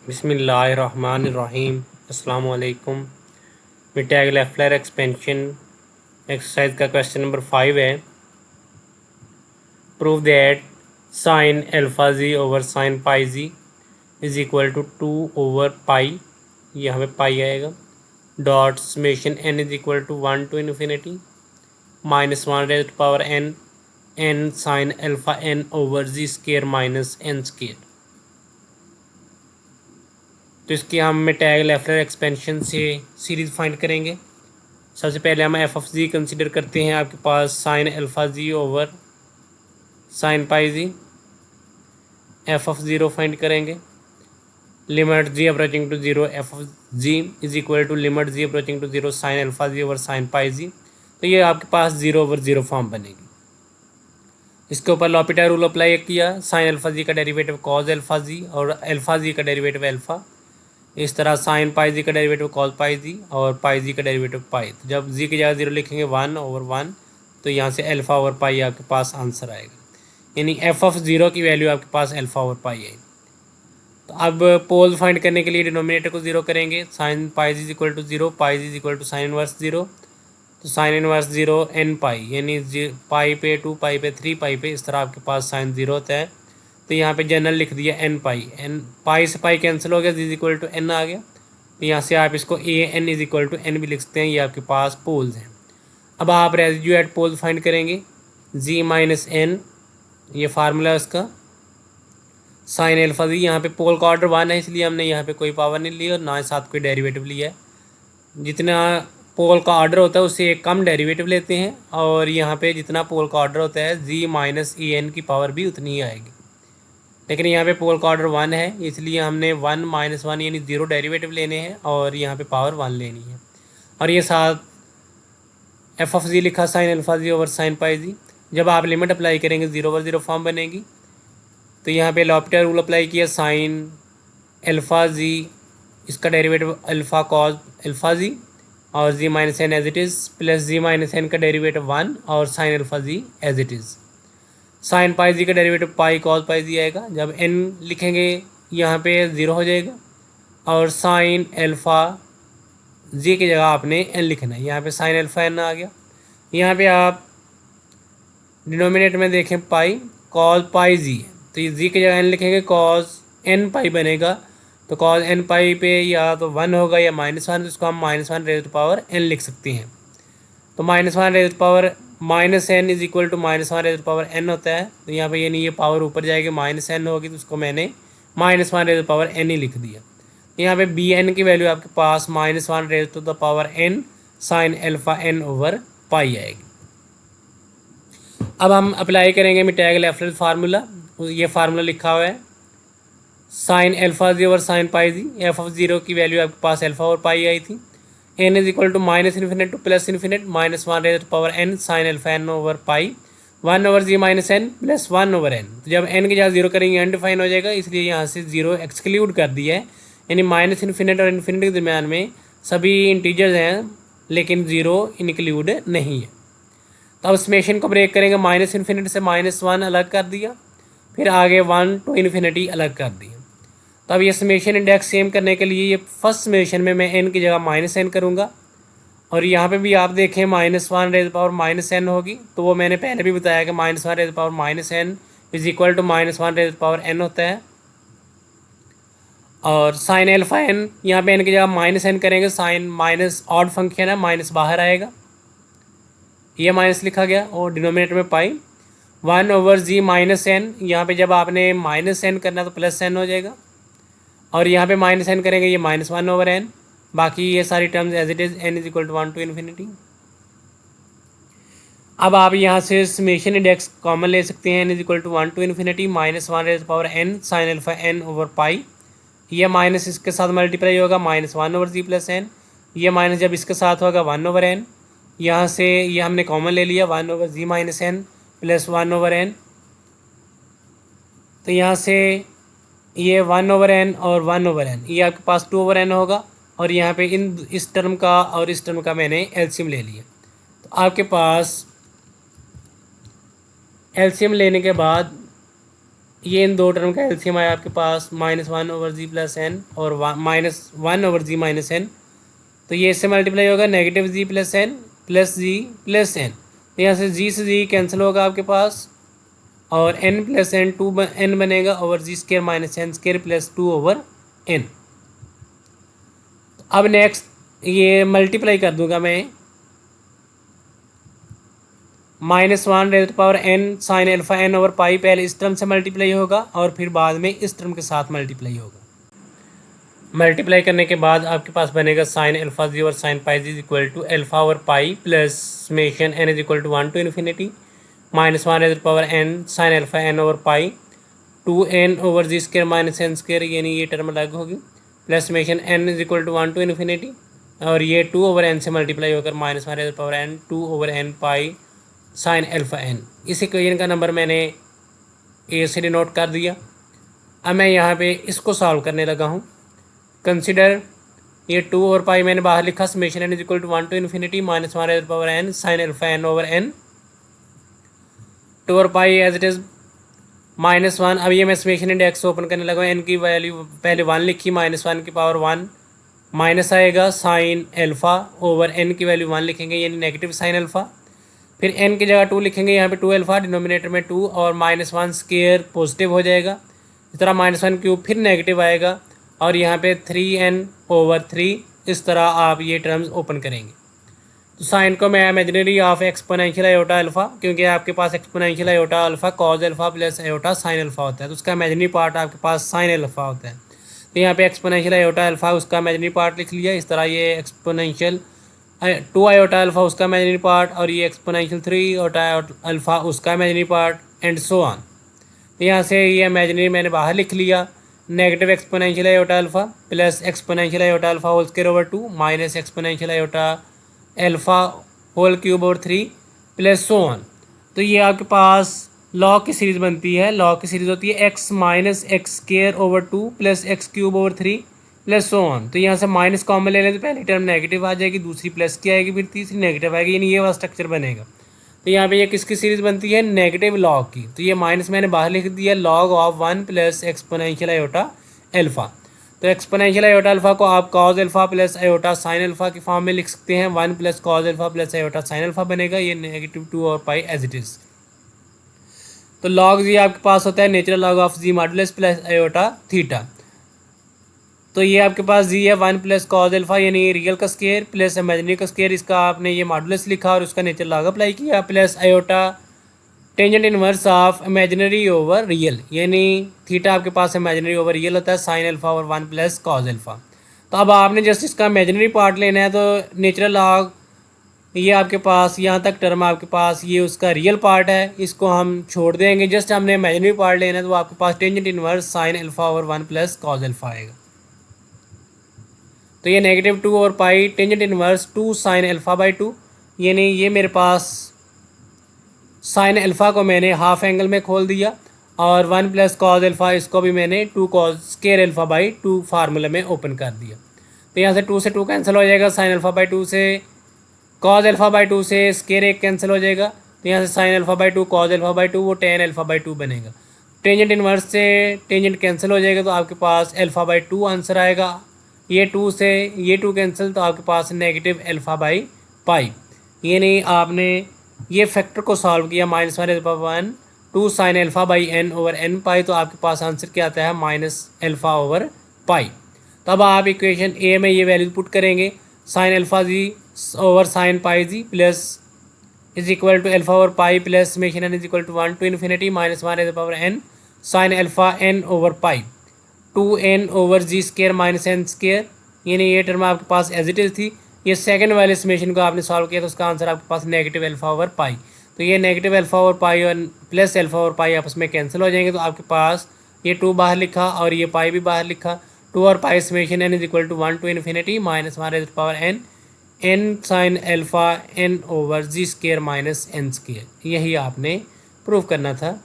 बिस्मिल्लाहिर्रहमानिर्रहीम। अस्सलाम वालेकुम। मिटैग लेफ्लर एक्सपेंशन एक्सरसाइज का क्वेश्चन नंबर 5 है। Prove that sine alpha ji over sine pi g is equal to 2 over pi, यहाँ पे पाई आएगा, dot summation n is equal to 1 to infinity minus 1 raise to power n n sine alpha n over g square minus n square. तो इसकी हम tag Leffler expansion से series find करेंगे। सबसे पहले हम एफ ऑफ जी कंसिडर करते हैं। आपके पास sine alpha ji over sine pi ji, F of zero find करेंगे। Limit G approaching to zero F of G is equal to limit G approaching to zero sine alpha ji over sine pi G. तो ये आपके पास zero over zero form बनेगी। इसके ऊपर L'Hopital rule apply किया। Sine alpha G का derivative cause alpha जी और अल्फा जी का डेरिवेटिव अल्फा। इस तरह साइन पाई जी का डेरिवेटिव कॉस पाई जी और पाई जी का डेरिवेटिव पाई। तो जब जी की जगह जीरो लिखेंगे 1 ओवर 1, तो यहाँ से अल्फा ओवर पाई आपके पास आंसर आएगा, यानी एफ ऑफ ज़ीरो की वैल्यू आपके पास अल्फा ओवर पाई आएगी। तो अब पोल फाइंड करने के लिए डिनोमिनेटर को जीरो करेंगे। Sine pi g equal to zero, pi g equal to sine inverse zero. तो sine inverse zero n pi, यानी पाई पे 2 पाई पे 3 पाई पे, इस तरह आपके पास साइन जीरो होता है। तो यहाँ पे जनरल लिख दिया एन पाई, एन पाई से पाई कैंसिल हो गया, जी इक्वल टू एन आ गया। तो यहाँ से आप इसको a N is equal to N भी लिख सकते हैं। ये आपके पास पोल्स हैं। अब आप रेजिड्यू एट पोल फाइंड करेंगे। जी माइनस एन, ये फार्मूला है उसका। साइन एल्फा जी, यहाँ पे पोल का ऑर्डर 1 है, इसलिए हमने यहाँ पे कोई पावर नहीं ली और ना ही साथ कोई डेरिवेटिव लिया है। जितना पोल का ऑर्डर होता है उससे एक कम डेरिवेटिव लेते हैं, और यहाँ पे जितना पोल का ऑर्डर होता है जी माइनस ई एन की पावर भी उतनी ही आएगी। लेकिन यहाँ पे पोल का ऑर्डर 1 है, इसलिए हमने 1 माइनस 1 यानी 0 डेरिवेटिव लेने हैं और यहाँ पे पावर 1 लेनी है। और ये साथ एफ ऑफ जी लिखा साइन अल्फा जी ओवर साइन पाई जी। जब आप लिमिट अप्लाई करेंगे 0 ओवर 0 फॉर्म बनेगी। तो यहाँ पे लॉपिटा रूल अप्लाई किया। साइन अल्फा जी, इसका डेरिवेटिव अल्फा कॉज अल्फा जी और G minus N as it is, plus G minus N का डेरिवेटिव 1 और sine alpha G as it is. Sine pi G का डेरिवेटिव पाई कॉस पाई जी आएगा। जब N लिखेंगे यहाँ पे 0 हो जाएगा, और साइन अल्फा जी की जगह आपने एन लिखना है। यहाँ पे साइन अल्फा एन आ गया। यहाँ पे आप डिनोमिनेटर में देखें पाई कॉस पाई जी है, तो ये जी की जगह एन लिखेंगे, कॉस एन पाई बनेगा। तो कॉस एन पाई पे या तो 1 होगा या -1, तो इसको हम -1 रेज़ टू पावर एन लिख सकते हैं। तो -1 raise to power minus n is equal to -1 raise to power n होता है। तो यहाँ पे ये नहीं, ये पावर ऊपर जाएगी, माइनस एन होगी, तो उसको मैंने -1 रेज़ टू पावर एन ही लिख दिया। तो यहाँ पे बी एन की वैल्यू आपके पास -1 raise to the power n sine alpha n over pi आएगी। अब हम अप्लाई करेंगे मिटैग लेफ्लर फार्मूला। ये फार्मूला लिखा हुआ है sine alpha ji over sine pi ji. F of zero की वैल्यू आपके पास अल्फा और पाई आई थी। N is equal to minus infinite to plus infinite -1 raise to power n sine alpha n over pi 1 over G minus N plus 1 over N. तो जब N की जगह जीरो करेंगे अनडिफाइन हो जाएगा, इसलिए यहाँ से जीरो एक्सक्लूड कर दिया है, यानी माइनस इन्फिनिट और इन्फिनिट के दरमियान में सभी इंटीजर्स हैं लेकिन जीरो इंक्लूड नहीं है। तो अब समेशन को ब्रेक करेंगे। माइनस इन्फिनिटी से -1 अलग कर दिया, फिर आगे 1 टू इन्फिनिटी अलग कर दिया। तो अब ये समेशन इंडेक्स सेम करने के लिए ये फर्स्ट समेशन में मैं एन की जगह -n करूँगा, और यहाँ पे भी आप देखें -1 रेज़ पावर -n होगी। तो वो मैंने पहले भी बताया कि -1 raise power -n is equal to -1 raise power n होता है। और साइन एल्फा एन, यहाँ पे एन की जगह -n करेंगे, साइन माइनस ऑड फंक्शन है, माइनस बाहर आएगा, ये माइनस लिखा गया, और डिनोमिनेटर में पाई 1 ओवर जी माइनस एन। यहाँ पे जब आपने -n करना तो +n हो जाएगा, और यहाँ पे -n करेंगे, ये -1 ओवर n। बाकी ये सारी terms as it is, n is equal to 1 to infinity. अब आप यहाँ से समेशन इंडेक्स कॉमन ले सकते हैं। n is equal to 1 to infinity -1 raise power n sine alpha n over pi. ये माइनस इसके साथ मल्टीप्लाई होगा, -1 ओवर जी प्लस n। ये माइनस जब इसके साथ होगा 1 ओवर n। यहाँ से ये हमने कॉमन ले लिया, 1 over G minus N plus 1 over N. तो यहाँ से ये 1 ओवर एन और 1 ओवर एन, ये आपके पास 2 ओवर एन होगा, और यहाँ पे इस टर्म का और इस टर्म का मैंने एलसीएम ले लिया। तो आपके पास एलसीएम लेने के बाद ये इन दो टर्म का एलसीएम आया आपके पास -1/g+n और -1/g-n। तो ये इससे मल्टीप्लाई होगा -g+n प्लस g+n। तो यहाँ से g से g कैंसिल होगा आपके पास और n+n 2n बनेगा over g² -n² plus 2/n। अब नेक्स्ट ये मल्टीप्लाई कर दूंगा मैं -1n sine alpha n over पाई, पहले इस टर्म से मल्टीप्लाई होगा और फिर बाद में इस टर्म के साथ मल्टीप्लाई होगा। मल्टीप्लाई करने के बाद आपके पास बनेगा साइन अल्फा जी और sine pi g equal to alpha over pi plus summation n is equal to 1 to infinity -1n sine alpha n over pi 2n over g² -n², यानी ये टर्म अलग होगी, plus summation n is equal to 1 to infinity और ये 2/n से multiply होकर -1n 2/n pi sine alpha n। इस equation का नंबर मैंने ए से डिनोट कर दिया। अब मैं यहाँ पे इसको सॉल्व करने लगा हूँ। कंसिडर ये 2 और पाई मैंने बाहर लिखा, summation n is equal to 1 to infinity -1n sine alpha n over n, 2 और पाई एज इट इज़ -1। अब ये मैं समेशन इंडेक्स ओपन करने लगा, n की वैल्यू पहले 1 लिखी, -1 की पावर 1 माइनस आएगा साइन अल्फा ओवर n की वैल्यू 1 लिखेंगे, यानी नेगेटिव साइन अल्फा। फिर n की जगह 2 लिखेंगे, यहाँ पे 2 अल्फा डिनोमिनेटर में 2 और -1² पॉजिटिव हो जाएगा, इस तरह -1³ फिर नेगेटिव आएगा और यहाँ पे 3n/3। इस तरह आप ये टर्म्स ओपन करेंगे। तो साइन को मैं imaginary of exponential iota alpha, क्योंकि आपके पास exponential iota alpha cos alpha plus iota sine alpha होता है, तो उसका इमेजिनरी पार्ट आपके पास साइन अल्फा होता है। तो यहाँ पे एक्सपोनेंशियल आयोटा अल्फा उसका इमेजिनरी पार्ट लिख लिया। इस तरह ये एक्सपोनेंशियल 2 आयोटा अल्फा उसका इमेजिनरी पार्ट और ये एक्सपोनेंशियल 3 आयोटा अल्फा उसका imaginary part and so on. तो यहाँ से ये इमेजिनरी मैंने बाहर लिख लिया, negative exponential iota alpha plus exponential iota alpha whole square over 2 minus exponential iota alpha whole cube over 3 plus so on. तो ये आपके पास लॉग की सीरीज़ बनती है। लॉग की सीरीज़ होती है x - x² over 2 plus x³ over 3 plus so on. तो यहाँ से माइनस कॉमन ले लें तो पहली टर्म नेगेटिव आ जाएगी, दूसरी प्लस की आएगी, फिर तीसरी नेगेटिव आएगी, यानी ये वाला स्ट्रक्चर बनेगा। तो यहाँ पे ये किसकी सीरीज़ बनती है? नेगेटिव लॉग की। तो ये माइनस मैंने बाहर लिख दिया, log of 1 plus exponential iota alpha. तो एक्सपोनेंशियल आयोटा अल्फा को आप cos alpha plus iota sine alpha की फॉर्म में लिख सकते हैं। 1 plus cos alpha plus iota sine alpha बनेगा, ये -2 और पाई एज इट इज़। तो लॉग जी आपके पास होता है natural log of g modulus plus iota theta. तो ये आपके पास जी है 1 प्लस कॉज अल्फा, यानी रियल का स्केयर प्लस इमेजिनरी का स्केयर, इसका आपने ये मॉडुलस लिखा और उसका नेचुरल लॉग अप्लाई किया, plus iota tangent inverse of imaginary over real, यानी थीटा आपके पास इमेजिनरी ओवर रियल होता है, sine alpha over 1 plus cos alpha. तो अब आपने जस्ट इसका इमेजिनरी पार्ट लेना है, तो नेचुरल लॉग ये आपके पास यहाँ तक टर्म आपके पास ये उसका रियल पार्ट है, इसको हम छोड़ देंगे। जस्ट हमने इमेजिनरी पार्ट लेना है, तो आपके पास tangent inverse sine alpha over 1 plus cos alpha आएगा। तो ये -2 और pi tangent inverse 2 sine alpha by 2, यानी ये मेरे पास साइन अल्फा को मैंने हाफ एंगल में खोल दिया और 1 प्लस कॉज अल्फा इसको भी मैंने 2 cause square alpha by 2 formula में ओपन कर दिया। तो यहाँ से 2 से 2 कैंसिल हो जाएगा, साइन अल्फा बाई 2 से कॉज अल्फा बाई 2 से स्केयर 1 कैंसिल हो जाएगा। तो यहाँ से sign alpha by 2 cause alpha by 2 वो टेन अल्फा बाई 2 बनेगा। टेंजेंट इनवर्स से टेंजेंट कैंसिल हो जाएगा, तो आपके पास अल्फा बाई 2 आंसर आएगा। ये 2 से ये 2 कैंसिल, तो आपके पास नेगेटिव अल्फा बाई पाई, यानी आपने ये फैक्टर को सॉल्व किया -1 2 sine alpha by n over n पाई, तो आपके पास आंसर क्या आता है -अल्फा ओवर पाई। तब आप इक्वेशन ए में ये वैल्यू पुट करेंगे, sine alpha ji over sine pi g plus is equal to alpha over pi plus summation n is equal to 1 to infinity -1n sine alpha n over pi 2n over g² -n², यानी ये term आपके पास as it is थी। ये second वाले summation को आपने solve किया, तो उसका आंसर आपके पास नेगेटिव अल्फा ओवर पाई। तो ये नेगेटिव अल्फा ओवर पाई और प्लस अल्फा ओवर पाई आपस में कैंसिल हो जाएंगे, तो आपके पास ये 2 बाहर लिखा और ये पाई भी बाहर लिखा। 2 और pi summation n is equal to 1 to infinity -1n n sine alpha n over g² -n²। यही आपने प्रूव करना था।